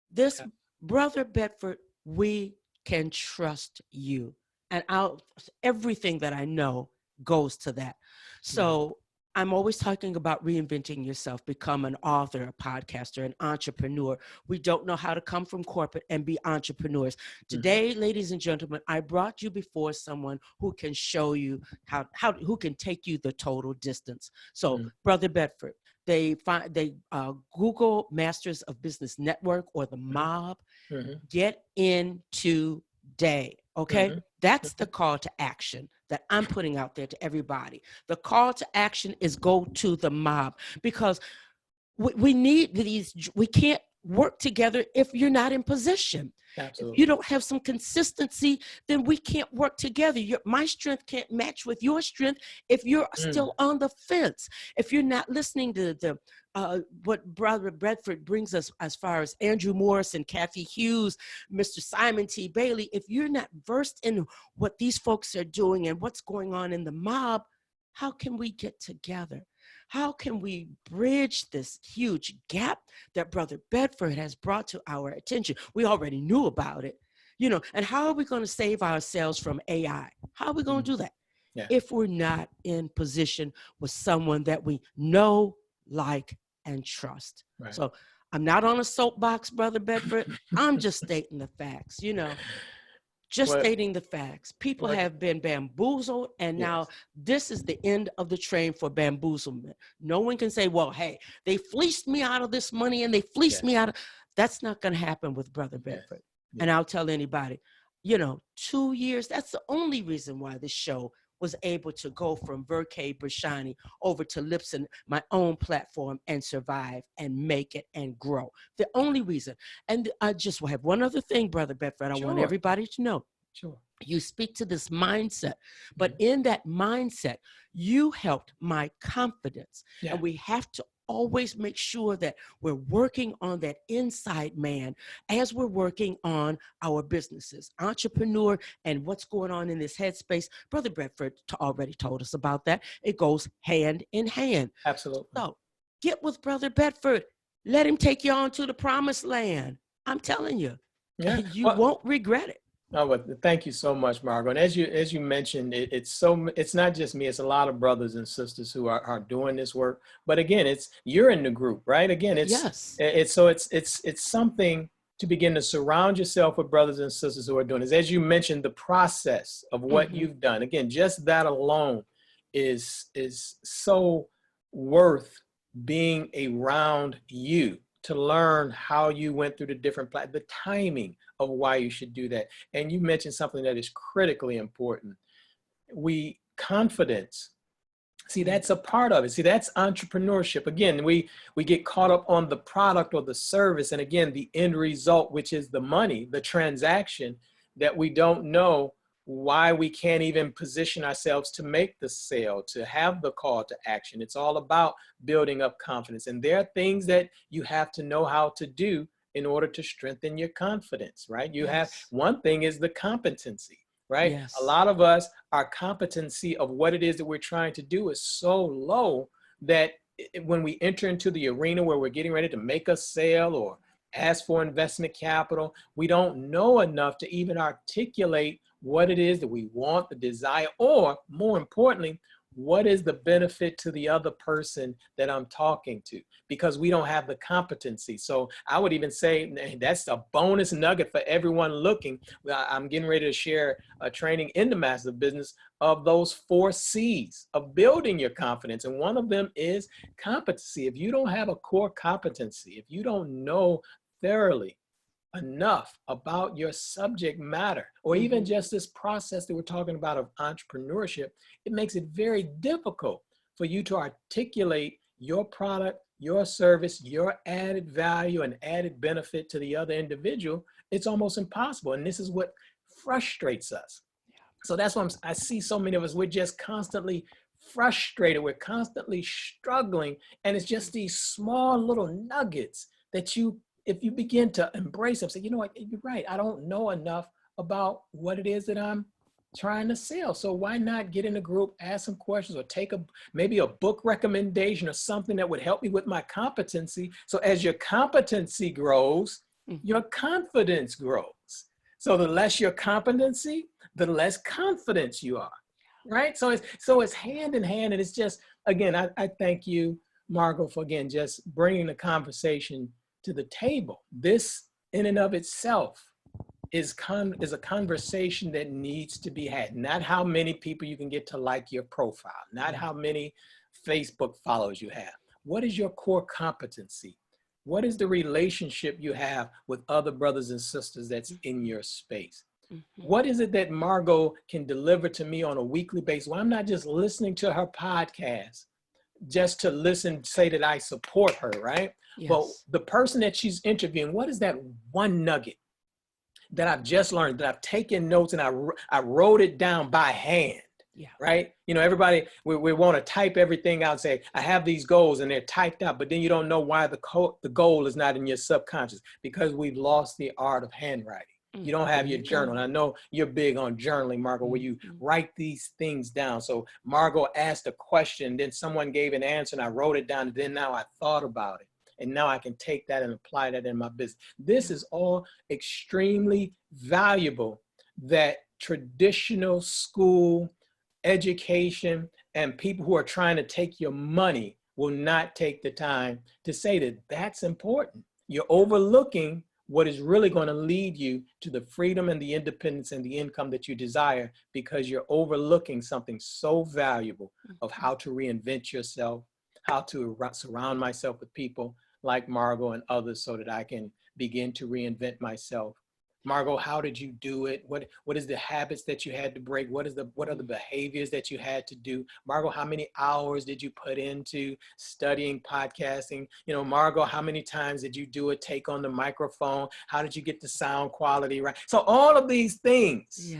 this Ab- Brother Bedford, we can trust you. And out everything that I know goes to that. Yeah. So I'm always talking about reinventing yourself, become an author, a podcaster, an entrepreneur. We don't know how to come from corporate and be entrepreneurs. Mhm. Today, ladies and gentlemen, I brought you before someone who can show you how who can take you the total distance. So, Mhm. Brother Bedford, they Google Masters of Business Network or the Mhm. mob. Mhm. Get in today. Okay. Mhm. That's the Mhm. call to action that I'm putting out there to everybody. The call to action is go to the mob because we need these, we can't work together if you're not in position. If you Absolutely. don't have some consistency, then we can't work together. My strength can't match with your strength if you're Mm. still on the fence. If you're not listening to the what Brother Bedford brings us as far as Andrew Morris and Kathy Hughes, Mr. Simon T. Bailey, if you're not versed in what these folks are doing and what's going on in the mob, how can we get together? How can we bridge this huge gap that Brother Bedford has brought to our attention? We already knew about it, and how are we going to save ourselves from AI? How are we going Mm. to do that Yeah. if we're not in position with someone that we know, like, and trust? Right. So I'm not on a soapbox, Brother Bedford. I'm just stating the facts, just What? stating the facts. People What? have been bamboozled, and now Yes. this is the end of the train for bamboozlement. No one can say, well, hey, they fleeced me out of this money and they fleeced me Yes. out of. That's not going to happen with Brother Yes. Bedford. And Yeah. I'll tell anybody, 2 years, that's the only reason why this show was able to go from Verkay Brashani over to Lipson, my own platform, and survive and make it and grow. The only reason. And I just have one other thing, Brother Bedford, I want Sure. everybody to know. Sure. You speak to this mindset, but Mhm. in that mindset, you helped my confidence. Yeah. And we have to always make sure that we're working on that inside man as we're working on our businesses, entrepreneur, and what's going on in this headspace. Brother Bedford already told us about that. It goes hand in hand. Absolutely. So get with Brother Bedford. Let him take you on to the promised land. I'm telling you, Yeah. you Well, won't regret it. oh, but thank you so much, Margot. And as you mentioned, it's not just me. It's a lot of brothers and sisters who are doing this work. But again, you're in the group, right? Again, Yes. it's something to begin to surround yourself with brothers and sisters who are doing this. As you mentioned, the process of what Mhm. you've done. Again, just that alone is so worth being around you to learn how you went through the the timing of why you should do that. And you mentioned something that is critically important. Confidence. See, Yeah. that's a part of it. See, that's entrepreneurship. Again, we get caught up on the product or the service, and again, the end result, which is the money, the transaction, that we don't know why we can't even position ourselves to make the sale, to have the call to action. It's all about building up confidence. And there are things that you have to know how to do in order to strengthen your confidence, right? Yes. One thing is the competency, right? A Yes. lot of us, our competency of what it is that we're trying to do is so low that when we enter into the arena where we're getting ready to make a sale or ask for investment capital, we don't know enough to even articulate what it is that we want, the desire, or more importantly, what is the benefit to the other person that I'm talking to, because we don't have the competency. So I would even say that's a bonus nugget for everyone looking. I'm getting ready to share a training in the Master Business of those 4 C's of building your confidence. And one of them is competency. If you don't have a core competency, if you don't know thoroughly enough about your subject matter, or even Hmm. just this process that we're talking about of entrepreneurship, it makes it very difficult for you to articulate your product, your service, your added value and added benefit to the other individual it's almost impossible. And this is what frustrates us. So that's why I see so many of us, we're just constantly frustrated. We're constantly struggling. And it's just these small little nuggets that if you begin to embrace them, say, you know what, you're right. I don't know enough about what it is that I'm trying to sell. So why not get in a group, ask some questions, or take maybe a book recommendation or something that would help me with my competency. So as your competency grows, your confidence grows. So the less your competency, the less confidence you are, right? So it's hand in hand. And it's just, again, I thank you, Margot, for again, just bringing the conversation to the table. This in and of itself is a conversation that needs to be had. Not how many people you can get to like your profile, not how many Facebook follows you have. What is your core competency? What is the relationship you have with other brothers and sisters that's in your space? What is it that Margot can deliver to me on a weekly basis? Well, I'm not just listening to her podcast just to listen, say that I support her, right? Yes. But the person that she's interviewing, what is that one nugget that I've just learned, that I've taken notes and I wrote it down by hand? Yeah. Right? You know, everybody, we want to type everything out and say, I have these goals, and they're typed out, but then you don't know why the goal is not in your subconscious, because we've lost the art of handwriting. You don't have your journal. And I know you're big on journaling, Margot, where you write these things down. So Margot asked a question, then someone gave an answer, and I wrote it down, and then now I thought about it. And now I can take that and apply that in my business. This is all extremely valuable, that traditional school education and people who are trying to take your money will not take the time to say that that's important. You're overlooking what is really going to lead you to the freedom and the independence and the income that you desire, because you're overlooking something so valuable of how to reinvent yourself, how to surround myself with people like Margot and others so that I can begin to reinvent myself. Margot, how did you do it? What is the habits that you had to break? What are the behaviors that you had to do? Margot, how many hours did you put into studying podcasting? You know, Margot, how many times did you do a take on the microphone? How did you get the sound quality right? So all of these things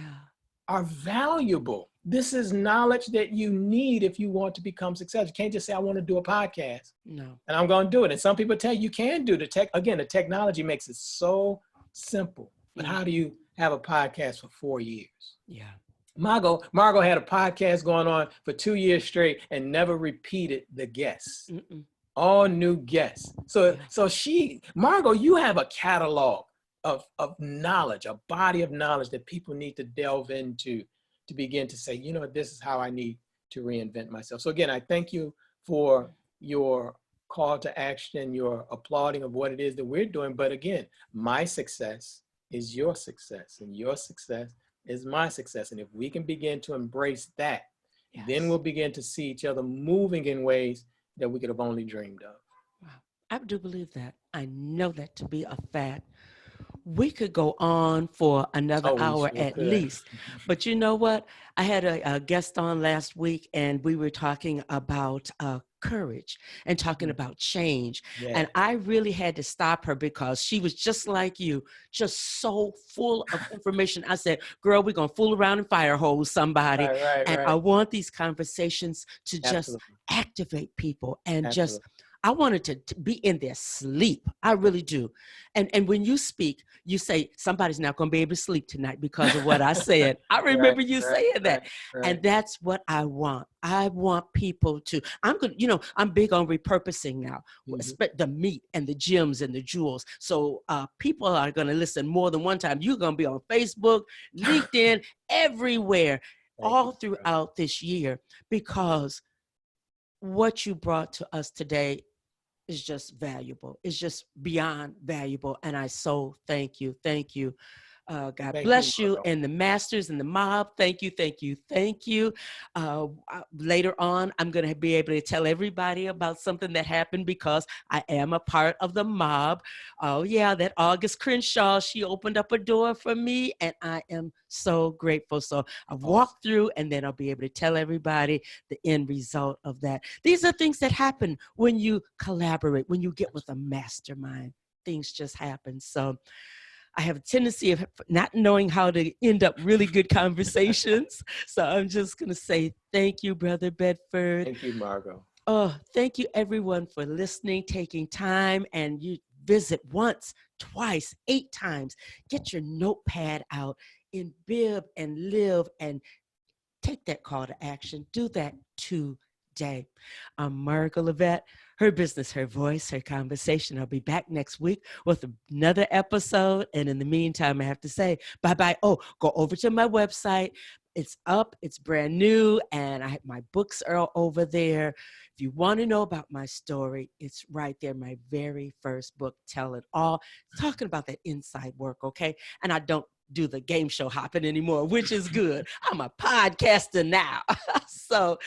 are valuable. This is knowledge that you need if you want to become successful. You can't just say, I want to do a podcast. No. And I'm going to do it. And some people tell you can do the technology makes it so simple. But how do you have a podcast for 4 years? Yeah. Margot had a podcast going on for 2 years straight and never repeated the guests. All new guests. So Margot, you have a catalog of knowledge, a body of knowledge that people need to delve into to begin to say, you know, this is how I need to reinvent myself. So again, I thank you for your call to action, your applauding of what it is that we're doing. But again, my success is your success, and your success is my success. And if we can begin to embrace that, then we'll begin to see each other moving in ways that we could have only dreamed of. Wow. I do believe that. I know that to be a fact. We could go on for another hour at least. But you know what? I had a guest on last week, and we were talking about courage and talking about change. Yeah. And I really had to stop her because she was just like you, just so full of information. I said, girl, we're going to fool around and fire hose somebody. Right. I want these conversations to just activate people and just I wanted to be in their sleep. I really do. And when you speak, you say, somebody's not going to be able to sleep tonight because of what I said. I remember you saying that. And that's what I want. I want people to, I'm big on repurposing now, the meat and the gems and the jewels. So people are going to listen more than one time. You're going to be on Facebook, LinkedIn, everywhere, all throughout this year, because what you brought to us today is just valuable. It's just beyond valuable. And I so thank you. Thank you. God bless you and the masters and the mob. Thank you, thank you, thank you. Later on, I'm going to be able to tell everybody about something that happened because I am a part of the mob. Oh yeah, that August Crenshaw, she opened up a door for me and I am so grateful. So I've walked through and then I'll be able to tell everybody the end result of that. These are things that happen when you collaborate, when you get with a mastermind. Things just happen. So I have a tendency of not knowing how to end up really good conversations. So I'm just going to say thank you, Brother Bedford. Thank you, Margot. Oh, thank you everyone for listening, taking time, and you visit once, twice, 8 times. Get your notepad out and bib and live and take that call to action. Do that today. I'm Margot Levette, her business, her voice, her conversation. I'll be back next week with another episode. And in the meantime, I have to say bye-bye. Oh, go over to my website. It's up, it's brand new, and my books are over there. If you want to know about my story, it's right there. My very first book, Tell It All, talking about that inside work, okay? And I don't do the game show hopping anymore, which is good. I'm a podcaster now. So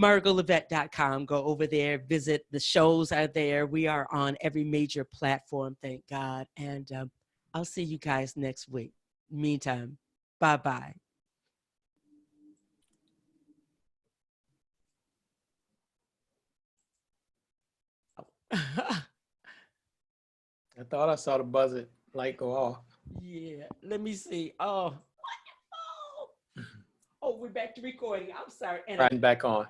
margolevette.com, go over there, visit the shows are there. We are on every major platform, thank God. And I'll see you guys next week. Meantime, bye-bye. I thought I saw the buzzer light go off. Yeah, let me see. Oh, wonderful. Oh, we're back to recording. I'm sorry. And Right back on.